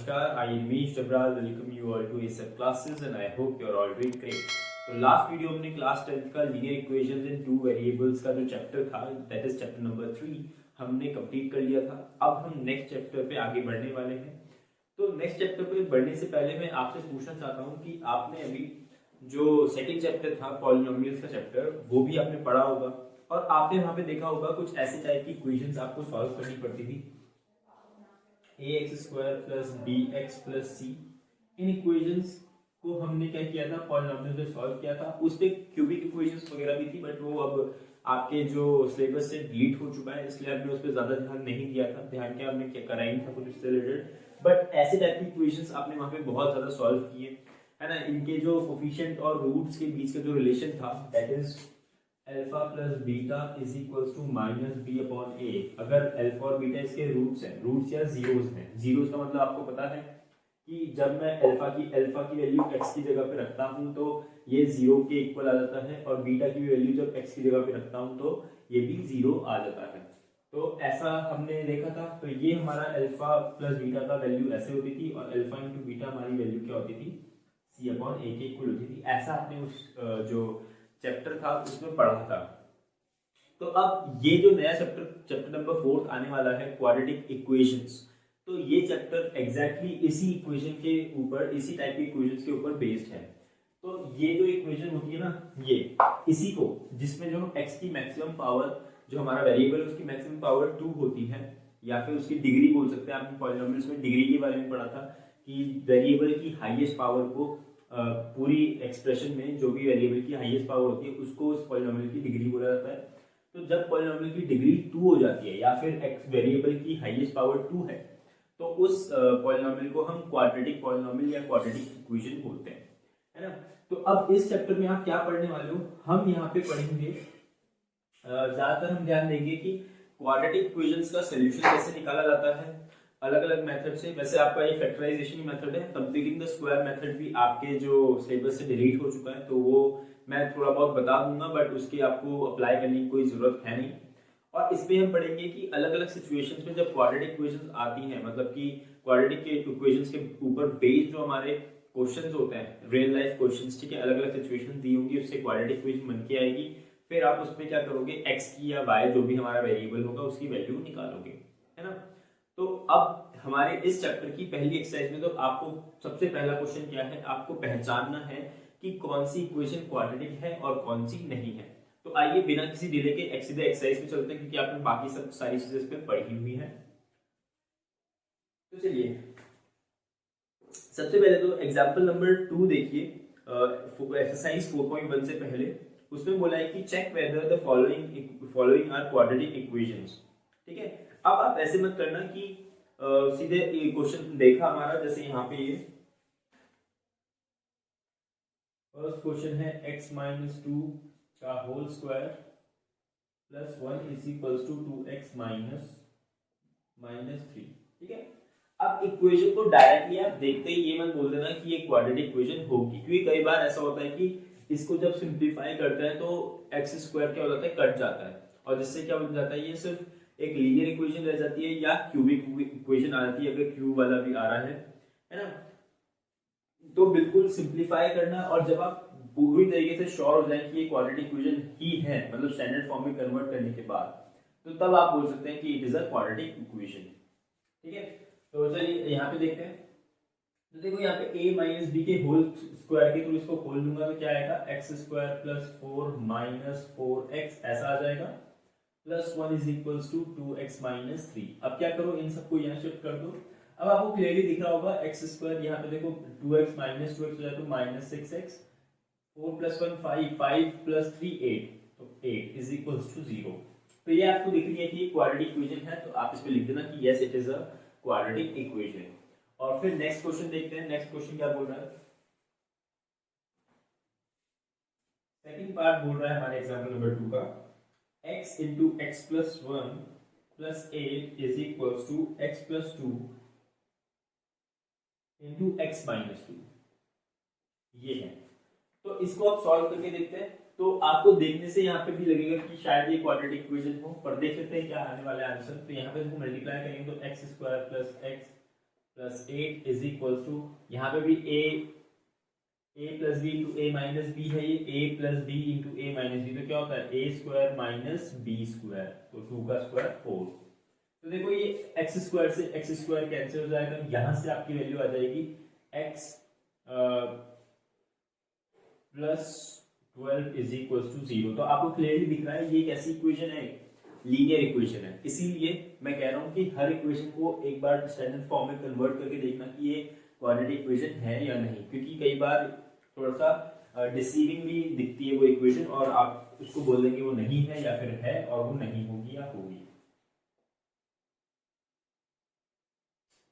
Namaskar, I am Ramesh Dabral. Welcome you all to ASAP classes and I hope you are all doing great. तो last video हमने class 10th का linear equations इन two variables का जो chapter था that is chapter number 3 हमने complete कर लिया था। अब हम नेक्स्ट चैप्टर पे आगे बढ़ने वाले हैं। तो नेक्स्ट चैप्टर पे बढ़ने से पहले मैं आपसे पूछना चाहता हूँ कि आपने अभी जो सेकंड चैप्टर था पॉलिनोमियल्स का चैप्टर वो भी आपने पढ़ा होगा और आपने वहां पे देखा होगा कुछ ऐसे टाइप की इक्वेशंस आपको सॉल्व करनी पड़ती थी। ax² + bx + c इन इक्वेशंस को हमने क्या किया था पॉलिनोमियल पे सॉल्व किया था। उस पे क्यूबिक इक्वेशंस वगैरह भी थी बट वो अब आपके जो सिलेबस से डिलीट हो चुका है इसलिए हमने उस पे ज्यादा ध्यान नहीं दिया था। ध्यान क्या हमने क्या करा ही था कुछ इससे रिलेटेड बट ऐसे टाइप की इक्वेशंस आपने वहां पे बहुत ज्यादा सॉल्व किए है ना। इनके जो कोफिशिएंट और रूट्स के बीच का जो रिलेशन था that is alpha plus beta is equals to minus B upon A. अगर अल्फा और बीटा इसके रूट्स हैं, रूट्स या जीरोस हैं, जीरोस का मतलब आपको पता है कि जब मैं अल्फा की वैल्यू x की जगह पे रखता हूं तो ये 0 के इक्वल आ जाता है और बीटा की वैल्यू जब x की जगह पे रखता हूं तो ये भी 0 आ जाता है। तो ऐसा हमने देखा था। तो ये हमारा अल्फा प्लस बीटा का वैल्यू ऐसे होती थी और अल्फा इंटू बीटा हमारी वैल्यू क्या होती थी c अपॉन a के इक्वल होती थी। ऐसा आपने उस जो चैप्टर था उसमें पढ़ा था। तो अब ये जो नया चैप्टर नंबर 4 आने वाला है क्वाड्रेटिक इक्वेशंस, तो ये चैप्टर एग्जैक्टली इसी इक्वेशन के ऊपर, इसी टाइप की इक्वेशंस के ऊपर बेस्ड है। तो ये जो इक्वेशन होती है ना, ये इसी को जिसमें जो x की मैक्सिमम पावर, जो हमारा वेरिएबल उसकी मैक्सिमम पावर 2 होती है या फिर उसकी डिग्री बोल सकते हैं। आपने पॉलिनोमियल्स में डिग्री के बारे में पढ़ा था कि वेरिएबल की हाईएस्ट पावर को पूरी एक्सप्रेशन में जो भी वेरिएबल की हाईएस्ट पावर होती है उसको उस पॉलिनोमियल की डिग्री बोला जाता है। तो जब पॉलिनोमियल की डिग्री 2 हो जाती है या फिर वेरिएबल की हाईएस्ट पावर 2 है तो उस पॉलिनोमियल को हम क्वाड्रेटिक पॉलिनोमियल या क्वाड्रेटिक इक्वेशन बोलते हैं, है ना। तो अब इस चैप्टर में आप क्या पढ़ने वाले हो, हम यहाँ पे पढ़ेंगे ज्यादातर हम ध्यान देंगे कि क्वाड्रेटिक इक्वेशंस का सॉल्यूशन कैसे निकाला जाता है अलग अलग मेथड से। वैसे आपका ये फैक्टराइजेशन मेथड है, कंप्लीटिंग द स्क्वायर मेथड भी आपके जो सिलेबस से डिलीट हो चुका है तो वो मैं थोड़ा बहुत बता दूंगा बट उसकी आपको अप्लाई करने की कोई जरूरत है नहीं। और इसमें हम पढ़ेंगे कि अलग अलग सिचुएशंस में जब क्वाड्रेटिक इक्वेशंस आती हैं, मतलब कि क्वाड्रेटिक के इक्वेशंस के ऊपर बेस्ड जो हमारे क्वेश्चंस होते हैं रियल लाइफ क्वेश्चंस, ठीक है, अलग अलग सिचुएशन दी होंगी उससे क्वाड्रेटिक इक्वेशन बन के आएगी। फिर आप उसमें क्या करोगे, x की या y जो भी हमारा वेरिएबल होगा उसकी वैल्यू निकालोगे, है ना। तो अब हमारे इस चैप्टर की पहली एक्सरसाइज में तो आपको सबसे पहला क्वेश्चन क्या है, आपको पहचानना है कि कौन सी इक्वेशन क्वाड्रेटिक है और कौन सी नहीं है। तो आइए बिना किसी डिले के सीधे एक्सरसाइज में चलते हैं क्योंकि आपने बाकी सब सारी चीजें इस पे पढ़ी हुई है। तो चलिए सबसे पहले तो एग्जांपल नंबर 2 देखिए, एक्सरसाइज 4.1 से पहले उसमें बोला है कि check whether the following are quadratic equations, ठीक है। अब आप ऐसे मत करना कि सीधे क्वेश्चन देखा हमारा, जैसे यहाँ पे ये फर्स्ट क्वेश्चन है x - 2 का whole square plus 1 is equals to 2x - 3, ठीक है। अब इक्वेशन को डायरेक्टली आप देखते ही ये मत बोल देना कि ये क्वाड्रेटिक इक्वेशन होगी, क्योंकि कई बार ऐसा होता है कि इसको जब सिंप्लीफाई करते हैं तो x² क्या हो जाता है, कट जाता है और जिससे क्या बन जाता है, ये सिर्फ एक लीनियर इक्वेशन रह जाती है या क्यूबिक इक्वेशन आ जाती है अगर क्यूब वाला भी आ रहा है ना। तो बिल्कुल सिंप्लीफाई करना और जब आप पूरी तरीके से श्योर हो जाए कि ये क्वाड्रेटिक इक्वेशन ही है, मतलब स्टैंडर्ड फॉर्म में कन्वर्ट करने के बाद, तो तब आप बोल सकते हैं कि it is a quadratic equation, ठीक है। तो चलिए यहाँ पे देखते हैं। तो देखो यहाँ पे a - b के होल स्क्वायर के थ्रू इसको खोल दूंगा तो क्या आएगा, x² + 4 - 4x ऐसा आ जाएगा plus 1 is equals to 2x - 3। अब क्या करो, इन सबको यहाँ शिफ्ट कर दो। अब आपको क्लियरली दिख रहा होगा x² यहाँ पे देखो 2x - 2x हो जाए तो -6x, 4 + 1 5, 5 + 3 8, तो 8 इज इक्वल्स टू 0। तो ये आपको दिख रही है कि क्वाड्रेटिक इक्वेशन है, तो आप इस पे लिख देना कि yes it is a quadratic equation. और फिर नेक्स्ट क्वेश्चन देखते हैं। नेक्स्ट क्वेश्चन क्या बोल रहा है, सेकंड पार्ट बोल रहा है हमारे एग्जांपल नंबर 2 का x into x plus 1 plus 8 is equals to x plus 2 into x minus 2, ये है। तो इसको आप सॉल्व करके देखते हैं। तो आपको देखने से यहाँ पे भी लगेगा कि शायद ये क्वाड्रेटिक इक्वेशन हो, पर देख लेते हैं क्या आने वाला है आंसर। तो यहाँ पे इसको मल्टीप्लाई करेंगे तो x² + x plus 8 is equal to, यहाँ पे भी A plus B into A minus B है, ये A plus B into A minus B, तो क्या होता है A square minus B square, तो 2 का स्क्वायर 4। तो देखो ये एक्स स्क्वायर से एक्स स्क्वायर कैंसिल हो जाएगा, यहां से आपकी वैल्यू आ जाएगी x plus 12 is equal to 0। तो आपको क्लियरली दिख रहा है ये कैसी इक्वेशन है, लीनियर इक्वेशन है। इसीलिए मैं कह रहा हूँ कि हर इक्वेशन को एक बार स्टैंडर्ड फॉर्म में कन्वर्ट करके देखना कि ये क्वाड्रेटिक इक्वेशन है या नहीं, क्योंकि कई बार थोड़ा सा डिसीविंग भी दिखती है वो इक्वेशन, और आप उसको बोल देंगे वो नहीं है या फिर है, और वो नहीं होगी या होगी।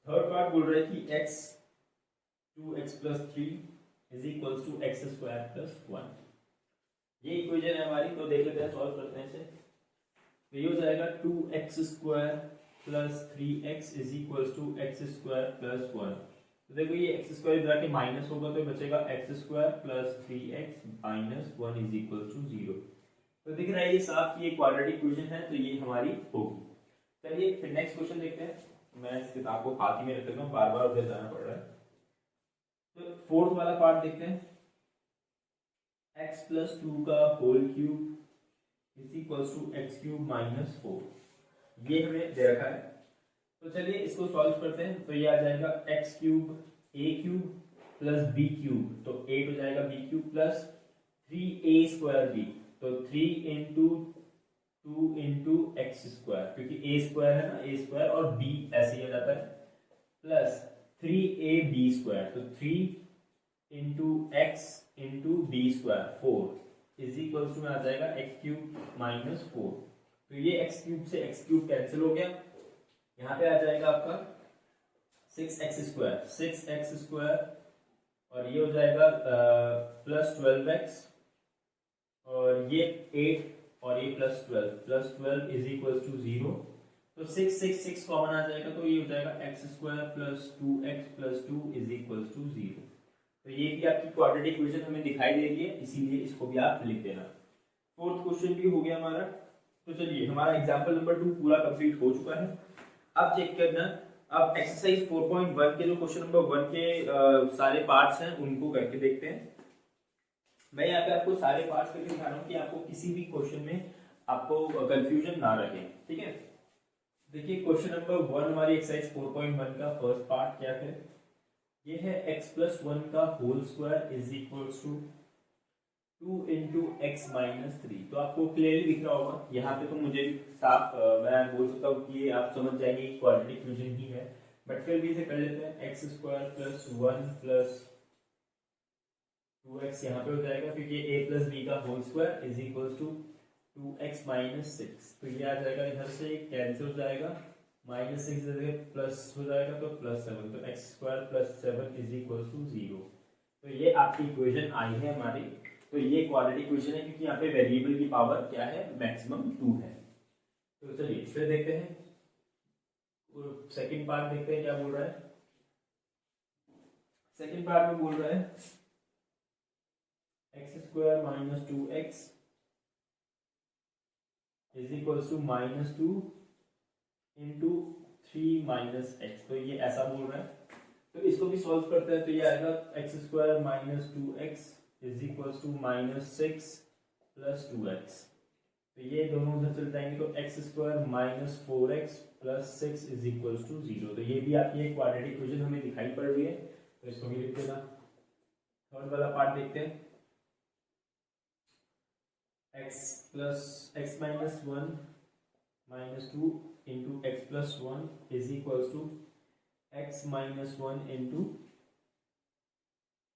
थर्ड पार्ट बोल रहा है कि x 2x plus 3 is equal to x square plus 1। ये इक्वेशन है हमारी, तो देख लेते हैं, सॉल्व करते हैं इसे। तो ये हो जाएगा 2x square plus 3x is equal to x square plus 1। तो देखो ये एक्स स्क्वायर इधर आके माइनस होगा, तो बचेगा x square plus 3x minus 1 is equal to 0। तो दिख रहा है ये साफ कि ये क्वाड्रेटिक इक्वेशन है, तो ये हमारी होगी। चलिए फिर नेक्स्ट क्वेश्चन देखते हैं। मैं इस किताब को हाथ ही में रख लेता हूँ, बार बार उधर जाना पड़ रहा है। तो फोर्थ वाला पार्ट देखते हैं, x प्लस 2 का whole cube is equal to x cube minus 4। ये हमें दे रखा है, तो चलिए इसको सॉल्व करते हैं। तो ये आ जाएगा x cube A cube plus B cube, तो 8 हो जाएगा B cube plus 3a square B, तो 3 इंटू 2 इंटू एक्स स्क्वायर, क्योंकि a स्क्वायर है ना, a स्क्वायर और b ऐसे ही हो जाता है, प्लस 3ab स्क्वायर, तो 3 into x into B square 4 is equal to में आ जाएगा एक्स क्यूब माइनस 4। तो ये एक्स क्यूब से एक्स क्यूब कैंसिल हो गया, यहाँ पे आ जाएगा आपका 6x स्क्वायर और ये हो जाएगा प्लस 12x, और ये 8 और ये प्लस 12 इज इक्वल टू 0। तो 6 कॉमन आ जाएगा, तो ये हो जाएगा x square plus 2x plus 2 is equal to 0। तो ये भी आपकी क्वाड्रेटिक इक्वेशन हमें दिखाई दे रही है, इसीलिए इसको भी आप लिख देना। फोर्थ क्वेश्चन भी हो गया हमारा। तो चलिए हमारा एग्जाम्पल नंबर 2 पूरा कंप्लीट हो चुका है। अब चेक करना, अब एक्सरसाइज 4.1 के जो क्वेश्चन नंबर 1 के सारे पार्ट्स हैं उनको करके देखते हैं। मैं यहाँ पे आपको सारे पार्ट्स करके दिखा रहा हूँ कि आपको किसी भी क्वेश्चन में आपको कंफ्यूजन ना रहे, ठीक है। देखिए क्वेश्चन नंबर 1 हमारी एक्सरसाइज 4.1 का फर्स्ट पार्ट क्या है, ये है x प्लस 1 का whole square is equal to 2 into x minus 3। तो आपको क्लियरली दिख रहा होगा यहाँ पे, तो मुझे साफ मैं बोल सकता हूँ कि ये आप समझ जाएंगे कि क्वाड्रेटिक इक्वेशन ही है, बट फिर भी इसे कर लेते हैं। X square plus 1 plus 2x यहाँ पे हो जाएगा, क्योंकि a प्लस बी का whole square is equal to 2x minus 6। तो ये आ जाएगा, इधर से कैंसिल हो जाएगा, माइनस 6 प्लस हो जाएगा, तो प्लस 7, तो x square plus 7 is equal to 0। तो ये आपकी इक्वेशन आई है हमारी। तो ये क्वाड्रेटिक इक्वेशन है, क्योंकि यहाँ पे वेरिएबल की पावर क्या है, मैक्सिमम 2 है। तो चलिए फिर देखते हैं सेकंड पार्ट, देखते हैं क्या बोल रहा है। सेकंड पार्ट में बोल रहा है x square minus 2x is equal to minus 2 into 3 minus x. तो ये ऐसा बोल रहा है, तो इसको भी सॉल्व करते हैं। तो ये आएगा x square minus 2x is equal to minus 6 plus 2x। तो ये दोनों उधर चल जाएंगे, तो x square minus 4x plus 6 is equal to 0। तो ये भी आपकी एक क्वाड्रेटिक इक्वेशन हमें दिखाई पड़ रही है, तो इसको भी लिख देना। थर्ड वाला पार्ट देखते हैं, x minus 1 minus 2 into x plus 1 is equal to x minus 1 into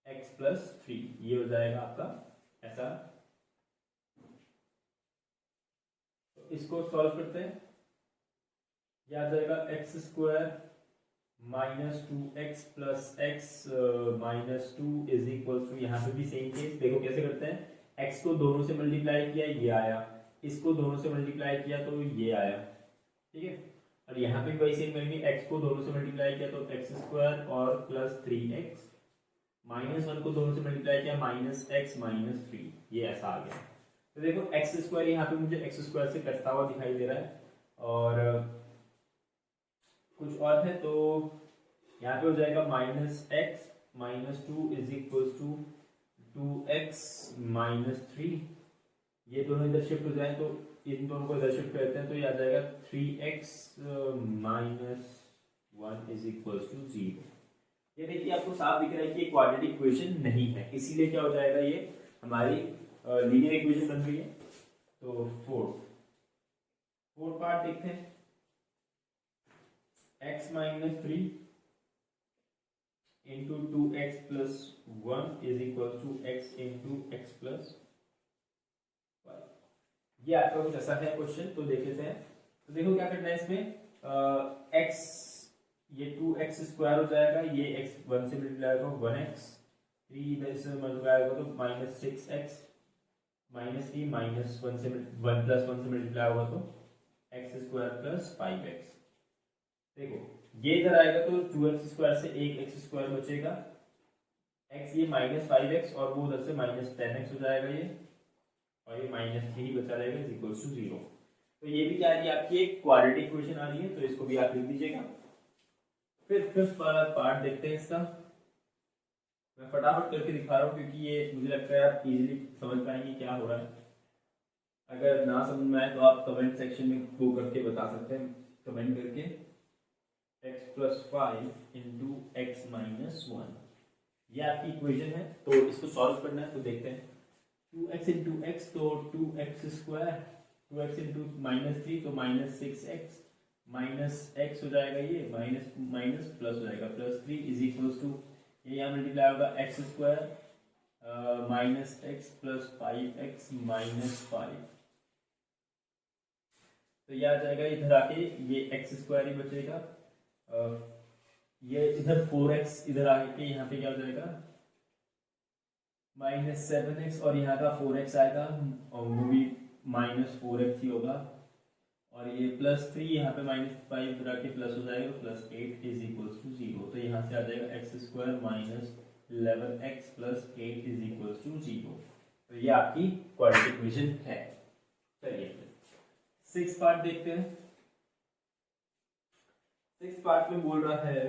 x plus 3। ये हो जाएगा आपका ऐसा। तो इसको सॉल्व करते हैं, यह आ जाएगा x square minus 2x plus x minus 2 is equal to, यहाँ पे भी सेम केस। देखो कैसे करते हैं, x को दोनों से मल्टीप्लाई किया ये आया, इसको दोनों से मल्टीप्लाई किया तो ये आया, ठीक है। और यहाँ पे भी वही सेम करेंगे, x को दोनों से मल्टीप्लाई किया तो एक्स स्क्वायर और प्लस 3x, माइनस 1 को दोनों से मल्टीप्लाई किया माइनस x माइनस 3, ये ऐसा आ गया। तो देखो एक्स स्क्वायर यहाँ पे मुझे एक्स स्क्वायर से कटता हुआ दिखाई दे रहा है, और कुछ और है, तो यहाँ पे हो जाएगा minus x minus two is equal to 2x minus 3। ये दोनों इधर शिफ्ट हो जाए तो इन दोनों को इधर शिफ्ट करते हैं तो ये आ जाएगा 3x minus 1 is equal to 0। ये देखिए आपको साफ दिख रहा है कि ये क्वाड्रेटिक इक्वेशन नहीं है, इसीलिए क्या हो जाएगा, ये हमारी लीनियर इक्वेशन बन गई है। तो फोर्थ पार्ट देखते हैं, x minus 3 into 2x plus 1 is equal to x into x plus 1। ये आपका कुछ ऐसा है क्वेश्चन, तो देख लेते हैं। तो देखो क्या करना है इसमें, x ये 2x स्क्वायर हो जाएगा, ये x 1 से मल्टीप्लाई होगा 1x, 3 इधर से मल्टीप्लाई होगा तो माइनस 6x माइनस 3 माइनस 1 से 1 प्लस 1 से मल्टीप्लाई होगा तो x स्क्वायर प्लस 5x। देखो ये इधर आएगा तो 2x स्क्वायर से एक x स्क्वायर बचेगा, x ये माइनस 5x और वो उधर से माइनस 10x हो जाएगा ये, और ये माइनस 3 बचा रहेगा इज इक्वल टू 0। तो ये भी क्या है, आपकी एक क्वाड्रेटिक इक्वेशन आ रही है, तो इसको भी आप लिख दीजिएगा। फिर फिफ्थ वाला पार्ट देखते हैं इसका, मैं फटाफट करके दिखा रहा हूँ क्योंकि ये मुझे लगता है आप इजीली समझ पाएंगे क्या हो रहा है। अगर ना समझ में आए तो आप कमेंट सेक्शन में गो करके बता सकते हैं, कमेंट करके x plus 5 into x minus 1, ये आपकी इक्वेशन है। तो इसको सॉल्व करना है, तो देखते हैं 2x इंटू एक्स तो 2x square, 2x into minus 3 तो माइनस 6x माइनस x हो जाएगा, ये माइनस माइनस प्लस हो जाएगा प्लस 3 इज इक्वल टू ये यहाँ मल्टीप्लाई होगा x square minus x plus 5x minus 5। तो ये आ जाएगा, इधर आके ये एक्स स्क्वायर ही बचेगा, ये इधर 4x इधर आके यहाँ पे क्या हो जाएगा माइनस 7x और यहाँ का 4x आएगा और वो भी माइनस 4x ही होगा, और ये प्लस 3 यहाँ पे माइनस 5 इधर आके प्लस हो जाएगा प्लस 8 इज इक्वल टू 0। तो यहाँ से आ जाएगा x square minus 11x plus 8 is equal to 0। तो ये आपकी क्वाड्रेटिक इक्वेशन है। चलिए सिक्स पार्ट देखते हैं। सिक्स पार्ट में बोल रहा है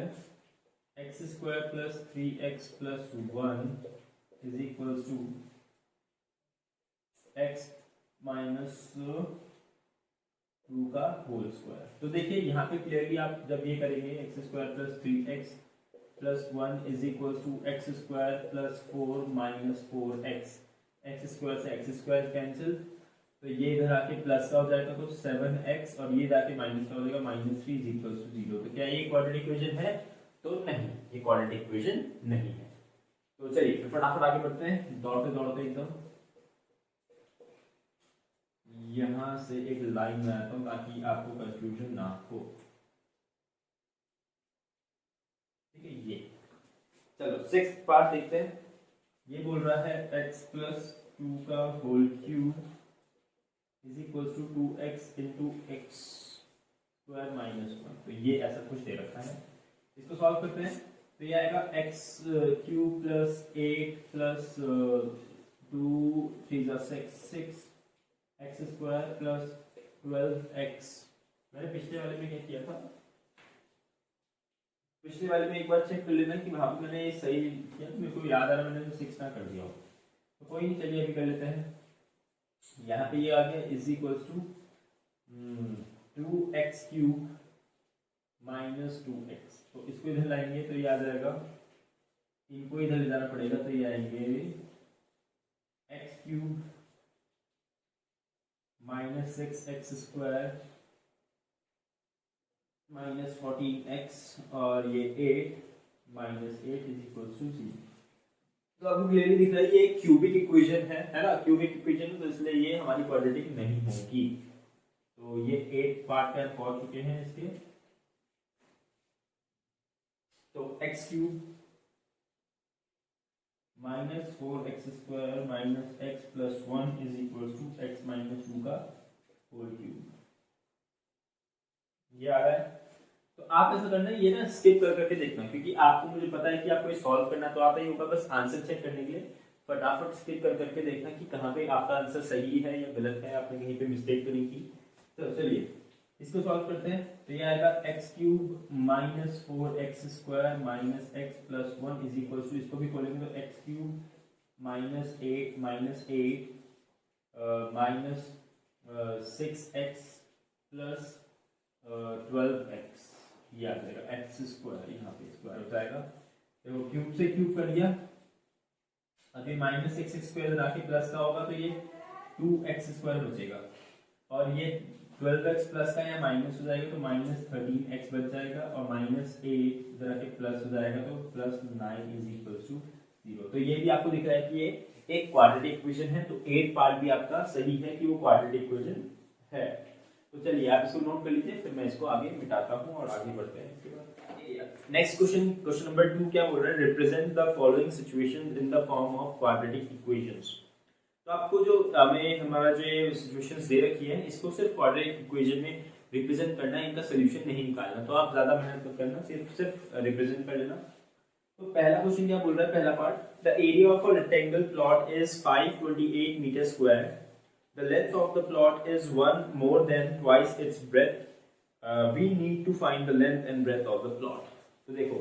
x square plus 3x plus 1 is equal to x minus 2 का होल स्क्वायर। तो देखिए यहाँ पे क्लियरली आप जब ये करेंगे x square plus 3x plus 1 is equal to x square plus 4 minus 4x, x square से एक्स स्क्वायर कैंसिल, तो ये इधर आके प्लस का हो जाएगा तो 7x और ये जाके माइनस का हो जाएगा माइनस 3 इज इक्वल टू 0। तो क्या ये क्वाड्रेटिक इक्वेशन है? तो नहीं, ये क्वाड्रेटिक इक्वेशन नहीं है। तो चलिए फिर फटाफट आगे बढ़ते हैं, दौड़ते दौड़ते एकदम यहां से एक लाइन में आता हूं ताकि आपको कंफ्यूजन ना हो। ठीक है, ये चलो सिक्स्थ पार्ट देखते हैं। ये बोल रहा है x प्लस 2 का whole cube is equal to 2x into x square minus 1। तो ये ऐसा कुछ दे रखा है, इसको सॉल्व करते हैं। तो ये आएगा x cube plus 8 plus 2 3 6 x square plus 12x। मैंने पिछले वाले में क्या किया था, पिछले वाले में एक बार चेक कर लेना कि वहां पे मैंने सही किया, मेरे को याद आ रहा मैंने 6 ना कर दिया हो, तो कोई नहीं, चलिए अभी कर लेते हैं। यहाँ पे ये आ गया is equal to 2x cube minus 2x। तो इसको इधर लाएंगे तो ये आ जाएगा, इनको इधर ले जाना पड़ेगा, तो ये आएंगे x cube minus 6x square minus 14x और ये 8 माइनस 8 इज इक्वल टू 0। तो आपको क्लियरली दिख रहा है ये क्यूबिक इक्वेशन है ना, क्यूबिक इक्वेशन, तो इसलिए ये हमारी क्वाड्रेटिक नहीं होगी। तो ये 8 पार्ट पे पहुंच चुके हैं इसके। तो x cube minus 4x square minus x plus 1 is equal to x minus 2 का होल क्यूब, ये आ रहा है। तो आप ऐसा करना है, ये ना स्किप कर करके देखना, क्योंकि आपको, मुझे पता है कि आपको ये सॉल्व करना तो आता ही होगा, बस आंसर चेक करने के लिए फटाफट स्किप कर करके देखना कि कहाँ पे आपका आंसर सही है या गलत है, आपने कहीं पे मिस्टेक तो नहीं की। तो चलिए इसको सॉल्व करते हैं तो ये आएगा x cube minus 4x square minus x plus 1 is equal to, इसको भी खोलेंगे तो x cube minus 8 minus 6x plus 12x, ये आ जाएगा एक्स स्क्वायर, यहाँ पे स्क्वायर हो जाएगा, देखो क्यूब से क्यूब कर दिया, अभी माइनस एक्स स्क्वायर आके प्लस का होगा तो ये 2x स्क्वायर बचेगा, और ये 12x प्लस का या माइनस हो जाएगा तो माइनस 13x बच जाएगा, और माइनस 8 इधर आके प्लस हो जाएगा तो प्लस 9 इज इक्वल टू 0। तो ये भी आपको दिख रहा है कि ये एक क्वाड्रेटिक इक्वेशन है, तो 8 पार्ट भी आपका सही है कि वो क्वाड्रेटिक इक्वेशन है। तो चलिए आप इसको नोट कर लीजिए, फिर मैं इसको आगे मिटाता हूँ और आगे बढ़ते हैं इसके बाद। नेक्स्ट क्वेश्चन, क्वेश्चन नंबर 2 क्या बोल रहा है, represent the following situations in the form of quadratic equations. तो आपको जो हमें हमारा जो सिचुएशंस दे रखी है इसको सिर्फ क्वाड्रेटिक इक्वेशन में रिप्रेजेंट करना है, इनका सोल्यूशन नहीं निकालना, तो आप ज्यादा मेहनत मत करना, सिर्फ रिप्रेजेंट कर लेना। तो पहला क्वेश्चन क्या बोल रहा है, पहला part, the area of a rectangle plot is 528 metre square, the length of the plot is 1 more than twice its breadth, we need to find the length and breadth of the plot. तो देखो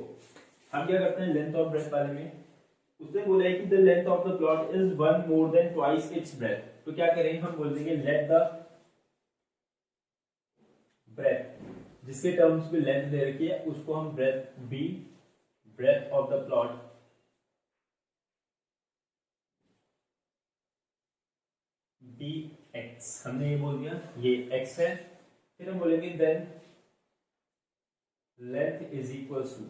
हम क्या करते हैं length of breath वाले में, उसने बोला है कि the length of the plot is 1 more than twice its breadth, तो क्या करेंगे हम बोल देंगे लेट द ब्रेथ, जिसके टर्म्स में लेंथ दे रखी है उसको हम breadth B, breadth of the plot bx, हमने ये बोल दिया ये x है, फिर हम बोलेंगे then length is equals to,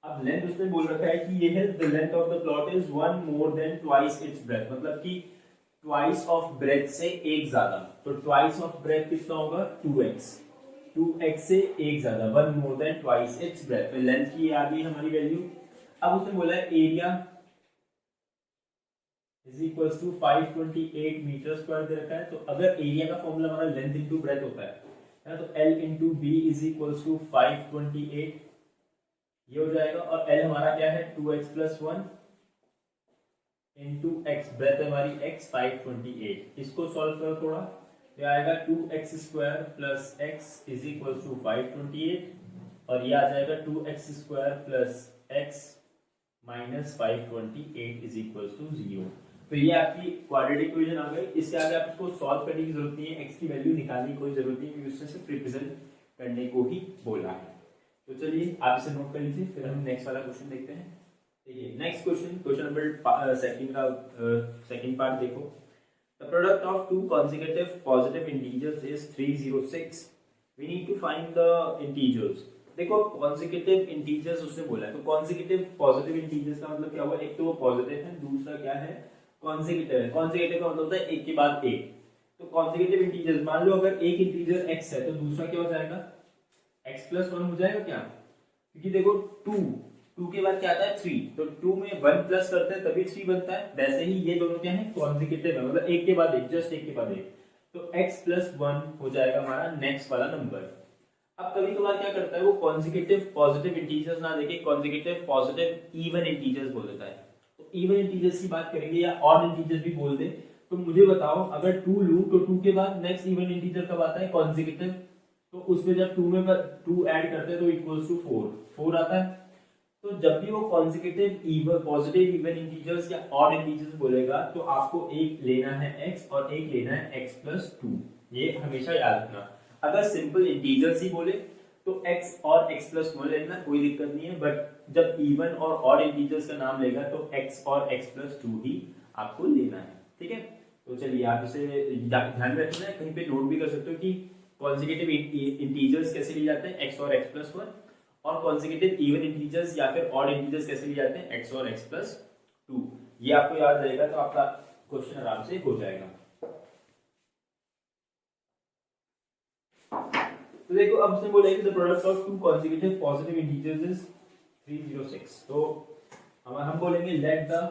अब लेंथ उसने बोल रखा है कि ये है the length of the plot is 1 more than twice its breadth, मतलब कि twice of breadth से एक ज्यादा, तो twice of breadth कितना होगा 2x, 2x से एक ज्यादा, 1 more than twice its breadth, length की आ गई हमारी वैल्यू। अब उसने बोला है area is equals to 528 metre square दे रखा है, तो अगर एरिया का फॉर्मूला हमारा लेंथ इनटू ब्रेथ होता है तो L into B is equals to 528, ये हो जाएगा, और L हमारा क्या है 2x plus 1 into x, breadth हमारी x 528, इसको सॉल्व करो थोड़ा, ये आएगा 2x square plus x is equal to 528, और ये आ जाएगा 2x square plus x minus 528 is equal to 0। तो ये आपकी क्वाड्रेटिक इक्वेशन आ गई, इसके आगे आप इसको सॉल्व करने की जरूरत नहीं है, x की वैल्यू निकालने की कोई जरूरत नहीं है, क्योंकि उसने सिर्फ रिप्रेजेंट करने को ही बोला है। तो चलिए आप इसे नोट कर लीजिए, फिर हम नेक्स्ट वाला क्वेश्चन देखते हैं। देखिए next question, question number second का सेकंड पार्ट देखो, the product of two consecutive positive integers is 306, we need to find the integers। देखो consecutive integers उसने बोला है, तो consecutive positive integers का मतलब क्या हुआ, एक तो वो positive है, दूसरा क्या है consecutive है, consecutive का मतलब होता है एक के बाद एक, तो consecutive integers मान लो अगर एक integer x है तो दूसरा क्या हो जाएगा x प्लस 1 हो जाएगा क्या, क्योंकि देखो 2 के बाद क्या आता है 3, तो 2 में 1 प्लस करते हैं तभी 3 बनता है, वैसे ही ये दोनों क्या है कॉन्जिक्यूटिव है, मतलब एक के बाद एक, जस्ट एक के बाद एक, तो x प्लस 1 हो जाएगा हमारा नेक्स्ट वाला नंबर। अब कभी कभार क्या करता है वो कॉन्जिक्यूटिव पॉजिटिव इंटीजर्स ना देके कॉन्जिक्यूटिव पॉजिटिव इवन इंटीजर्स बोल देता है, तो इवन इंटीजर्स की बात करेंगे या ऑड इंटीजर्स भी बोल दे, तो मुझे बताओ अगर 2 लूं तो 2 के बाद नेक्स्ट इवन इंटीजर कब आता है कॉन्जिक्यूटिव, तो उसमें जब 2 में 2 ऐड करते हैं तो इक्वल्स टू 4 आता है, तो जब भी वो consecutive even positive even integers या ऑड इंटीजर्स बोलेगा तो आपको एक लेना है x और एक लेना है x प्लस 2, ये हमेशा याद रखना। अगर सिंपल इंटीजर्स ही बोले तो x और x प्लस 1 लेना, कोई दिक्कत नहीं है, बट जब इवन और ऑड इंटीजर्स का नाम लेगा तो x और x प्लस 2 ही आपको लेना है, ठीक है। तो चलिए आप इसे ध्यान में रखना है, कहीं पे नोट भी कर सकते हो कि कॉन्जिक्यूटिव इंटीजर्स कैसे लिए जाते हैं x और x प्लस 1, और कॉन्जिक्यूटिव इवन इंटीजर्स या फिर ऑड इंटीजर्स कैसे लिए जाते हैं x और x प्लस 2, ये आपको याद रहेगा तो आपका क्वेश्चन आराम से हो जाएगा। तो देखो अब उसने बोला कि the product of two consecutive positive integers is 306, तो हम बोलेंगे let the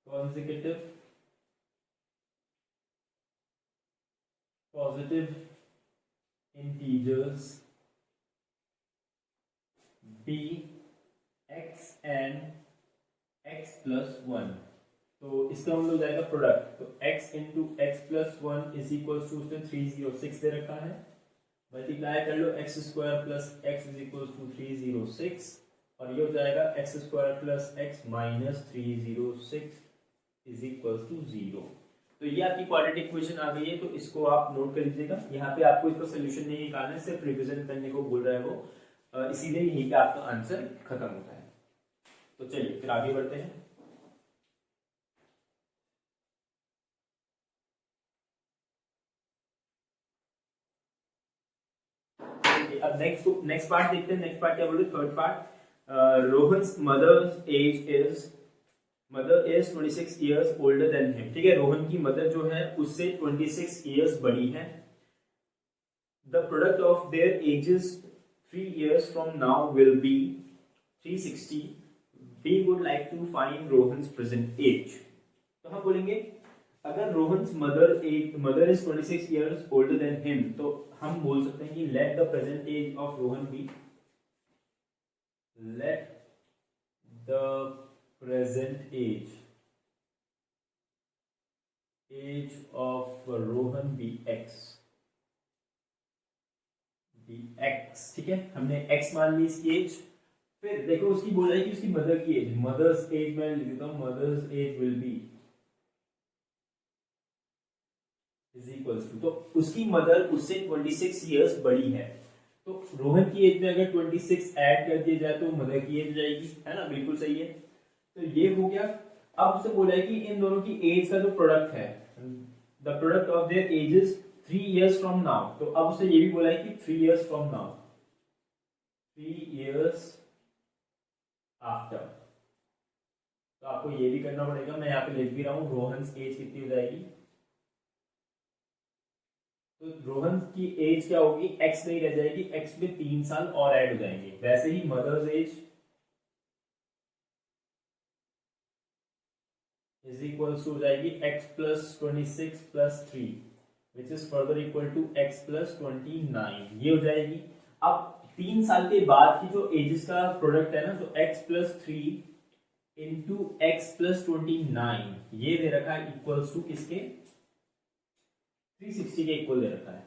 consecutive positive integers be x and x plus 1, तो इसका मतलब हो जाएगा प्रोडक्ट, तो x into x plus one is equal to उसने 306 दे रखा है, मल्टीप्लाई कर लो x square plus x is equal to 306, और ये हो जाएगा x square plus x minus 306 is equal to 0। तो ये आपकी क्वाड्रेटिक इक्वेशन आ गई है, तो इसको आप नोट कर लीजिएगा। यहाँ पे आपको इसका सोल्यूशन नहीं निकालना है, सिर्फ रिप्रेजेंट करने को बोल रहा है वो, इसीलिए यहीं पे आपका आंसर खत्म होता है। तो चलिए फिर आगे बढ़ते हैं। अब नेक्स्ट पार्ट देखते हैं। नेक्स्ट पार्ट क्या बोल रहे, third part, Rohan's mother is 26 years older than him. ठीक है, रोहन की मदर जो है उससे 26 इयर्स बड़ी है। The product of their ages 3 years from now will be 360। We would like to find Rohan's present age. तो हम बोलेंगे अगर Rohan's mother is 26 years older than him, तो हम बोल सकते हैं कि let the present age of Rohan be, let the present age of Rohan be x, ठीक है, हमने x मान ली इसकी एज। फिर देखो उसकी बोला है कि उसकी मदर की एज, मदर्स एज मैं लिख देता हूं, mother's age will be is equals to, तो उसकी मदर उससे 26 इयर्स बड़ी है, तो रोहन की एज में अगर 26 ऐड कर दिया जाए तो मदर की एज हो जाएगी, है ना, बिल्कुल सही है। तो ये हो गया। अब उससे बोला है कि इन दोनों की एज का जो प्रोडक्ट है, the product of their ages 3 years from now, तो अब उससे ये भी बोला है कि 3 years from now, 3 years after. तो आपको ये भी करना पड़ेगा, मैं यहाँ पे लिख भी रहा हूँ, रोहन्स एज कितनी हो जाएगी, तो रोहन की एज क्या होगी, एक्स नहीं रह जाएगी, एक्स में 3 साल और ऐड हो जाएंगे। वैसे ही mother's age is equal to हो जाएगी x plus 26 plus 3 which is further equal to x plus 29, ये हो जाएगी। अब 3 साल के बाद की जो एजेस का प्रोडक्ट है ना, तो x plus 3 into x plus 29 ये दे रखा है इक्वल्स टू किसके, 360 के इक्वल दे रखा है,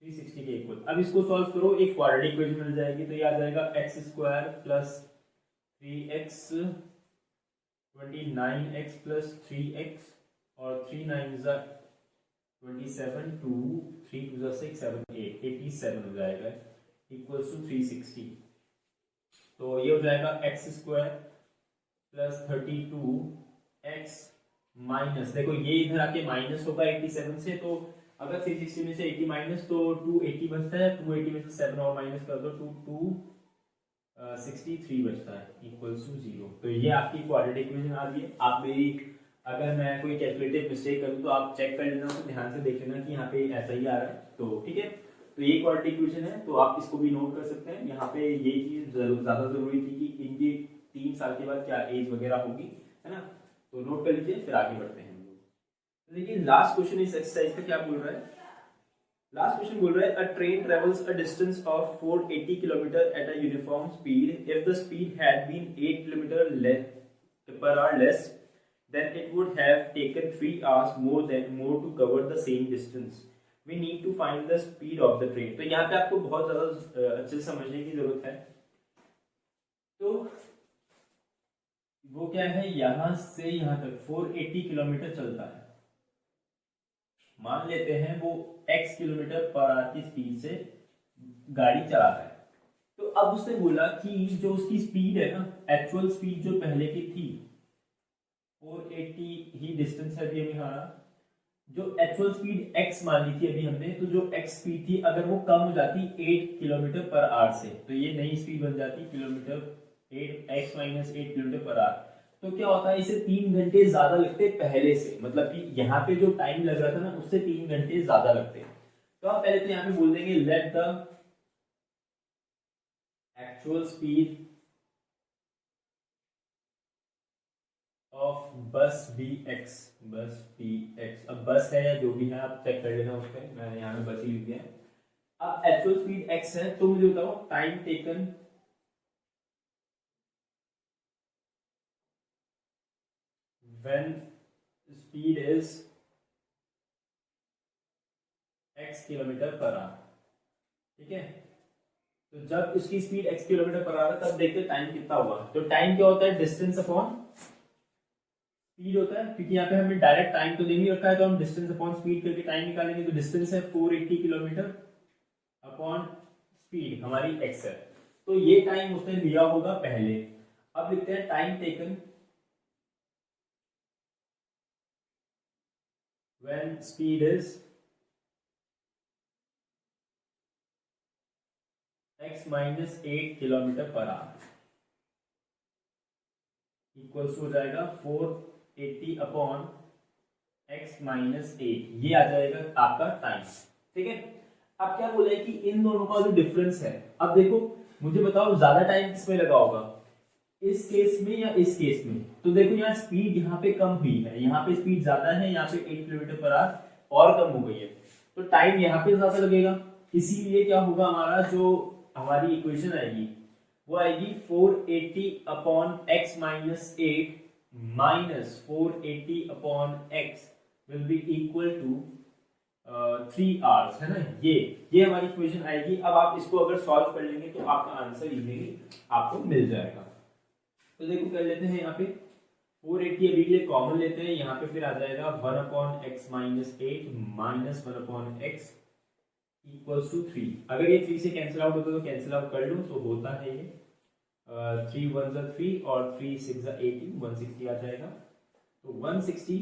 360 के इक्वल। अब इसको सॉल्व करो, एक क्वाड्रेटिक इक्वेशन मिल जाएगी, तो ये आ जाएगा x square plus 3x 29x plus 3x और 3 9 27 2 3 2 6 7 8 87 हो जाएगा इक्वल्स टू 360। तो ये हो जाएगा x square plus 32x minus, देखो ये इधर आके माइनस होगा 87 से, तो अगर 360 में से 80 माइनस तो 280 बचता है, 280 में से 7 और माइनस कर दो, 63 बचता है इक्वल्स टू 0। तो ये आपकी क्वाड्रेटिक इक्वेशन आ गई है। आप मेरी अगर मैं कोई कैलकुलेटिव मिस्टेक करूं तो आप चेक कर लेना, तो ध्यान से देख लेना कि यहाँ पे ऐसा ही आ रहा है, तो ठीक है। तो ये क्वाड्रेटिक इक्वेशन है, तो आप इसको भी नोट कर सकते हैं। यहाँ पे ये चीज ज्यादा जरूरी थी कि इनकी 3 साल के बाद क्या एज वगैरह होगी, है ना, तो नोट कर लीजिए, फिर आगे बढ़ते हैं। तो देखिए लास्ट क्वेश्चन इस एक्सरसाइज का क्या बोल रहा है, लास्ट क्वेश्चन बोल रहा है a train travels a distance of 480 kilometre at a uniform speed, if the speed had been 8 kilometre per hour less then it would have taken 3 hours more to cover the same distance. We need to find the speed of the train. तो यहाँ पे आपको बहुत ज्यादा अच्छे से समझने की जरूरत है। तो वो क्या है, यहां से यहां तक 480 किलोमीटर चलता है, मान लेते हैं वो x किलोमीटर पर आवर की स्पीड से गाड़ी चला रहा है। तो अब उसने बोला कि जो उसकी स्पीड है ना, एक्चुअल स्पीड जो पहले की थी 480 ही डिस्टेंस है अभी हमारा, जो एक्चुअल स्पीड x मान ली थी अभी हमने, तो जो x स्पीड थी अगर वो कम हो जाती 8 किलोमीटर पर आवर से, तो ये नई स्पीड बन जाती kilometre 8 minus 8 kilometre per our. तो क्या होता है, इसे 3 घंटे ज्यादा लगते पहले से, मतलब कि यहाँ पे जो टाइम लग रहा था ना उससे 3 घंटे ज्यादा लगते। तो आप पहले तो यहाँ पे बोल देंगे let the actual speed of बस बी एक्स, बस बी एक्स। अब बस है या जो भी है आप चेक कर लेना उस पर, मैंने यहाँ पे बस ही लिख दिया है। अब एक्चुअल स्पीड एक्स है, तो मुझे बताओ time taken when speed is x kilometre per our, ठीक है। तो जब उसकी speed x kilometre per our है तब देखते हैं टाइम कितना होगा। तो टाइम क्या होता है, डिस्टेंस अपॉन स्पीड होता है, क्योंकि यहाँ पे हमें डायरेक्ट टाइम तो दे नहीं रखा है, तो हम डिस्टेंस अपॉन स्पीड करके टाइम निकालेंगे। तो डिस्टेंस है 480 किलोमीटर अपॉन स्पीड हमारी x है, तो ये टाइम उसने लिया होगा पहले। अब लिखते हैं time taken when speed is x minus 8 kilometre per our equals हो जाएगा 480 अपॉन x माइनस 8, ये आ जाएगा आपका टाइम, ठीक है। अब क्या बोला है कि इन दोनों का जो डिफरेंस है, अब देखो मुझे बताओ ज्यादा टाइम किसमें लगा होगा, इस केस में या इस केस में। तो देखो यहाँ स्पीड यहाँ पे कम हुई है, यहाँ पे स्पीड ज्यादा है, यहाँ पे 8 किलोमीटर पर आवर और कम हो गई है, तो टाइम यहाँ पे ज्यादा लगेगा। इसीलिए क्या होगा, हमारा जो हमारी इक्वेशन आएगी वो आएगी 480 upon x minus 8 minus 480 upon x will be equal to 3 hours, है ना। ये हमारी इक्वेशन आएगी। अब आप इसको अगर सॉल्व कर लेंगे तो आपका आंसर इजीली आपको मिल जाएगा। तो देखो कर लेते हैं, यहाँ पे 480 अभी के लिए कॉमन लेते हैं, यहाँ पे फिर आ जाएगा 1 upon x minus 8 minus 1 upon x equals to 3। अगर ये 3 से कैंसिल आउट होता है तो कैंसिल आउट कर लो, तो होता है ये 3 1 जा 3 और 3 6 जा 18, 160 आ जाएगा। तो 160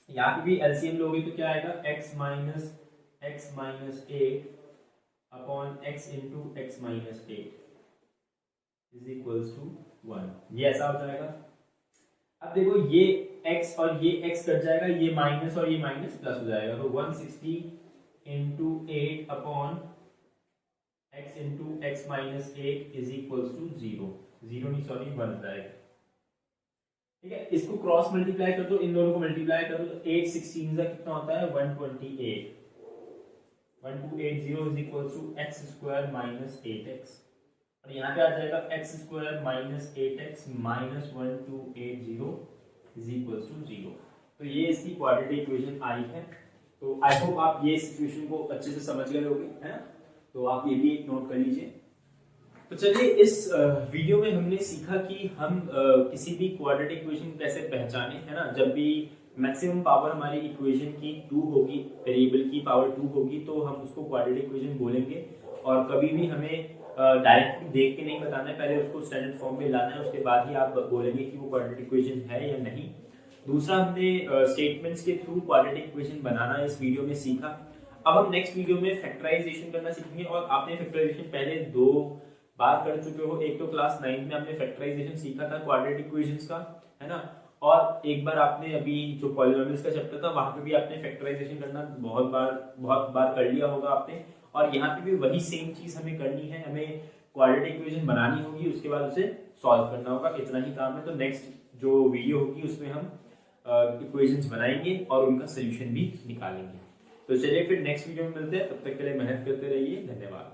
यहाँ पे भी एलसीएम लोगे तो क्या आएगा, x minus 8 upon x into x minus 8 is equals to 1, ये ऐसा हो जाएगा। अब देखो ये x और ये x कट जाएगा, ये माइनस और ये माइनस प्लस हो जाएगा, तो 160 into 8 upon x into x minus 8 is equals to 0 नहीं सॉरी 1 जाएगा, ठीक है। इसको क्रॉस मल्टीप्लाई कर दो, इन दोनों को मल्टीप्लाई कर दो, तो 8 16 का कितना होता है 128, 1280 is equals to x square minus 8x, और यहाँ पे आ जाएगा x square minus 8x minus 1280 is equals to 0। तो ये इसकी क्वाड्रेटिक इक्वेशन आई है। तो आई होप आप ये इक्वेशन को अच्छे से समझ गए होंगे, है ना। तो आप ये भी एक नोट कर लीजिए। तो चलिए इस वीडियो में हमने सीखा कि हम किसी भी क्वाड्रेटिक इक्वेशन कैसे पहचाने, है ना। जब भी मैक्सिमम पावर हमारी इक्वेशन की 2 होगी, वेरिएबल की पावर 2 होगी, तो हम उसको क्वाड्रेटिक इक्वेशन बोलेंगे। और कभी भी हमें डायरेक्टली देख के नहीं बताना है, पहले उसको स्टैंडर्ड फॉर्म में लाना है, उसके बाद ही आप बोलेंगे कि वो क्वाड्रेटिक इक्वेशन है या नहीं। दूसरा, हमने स्टेटमेंट्स के थ्रू क्वाड्रेटिक इक्वेशन बनाना इस वीडियो में सीखा। अब हम नेक्स्ट वीडियो में फैक्टराइजेशन करना सीखेंगे, और आपने फैक्टराइजेशन पहले 2 बार कर चुके हो। एक तो क्लास 9 में आपने फैक्टराइजेशन सीखा था क्वाड्रेटिक इक्वेशंस का, है ना, और एक बार आपने अभी जो पॉलिनोमियल्स का चैप्टर था वहां पे भी आपने फैक्टराइजेशन करना बहुत बार कर लिया होगा आपने। और यहाँ पे भी वही सेम चीज हमें करनी है, हमें क्वाड्रेटिक इक्वेशन बनानी होगी, उसके बाद उसे सॉल्व करना होगा, इतना ही काम है। तो नेक्स्ट जो वीडियो होगी उसमें हम इक्वेशंस बनाएंगे और उनका सोल्यूशन भी निकालेंगे। तो चलिए फिर नेक्स्ट वीडियो में मिलते हैं, तब तक के लिए मेहनत करते रहिए, धन्यवाद।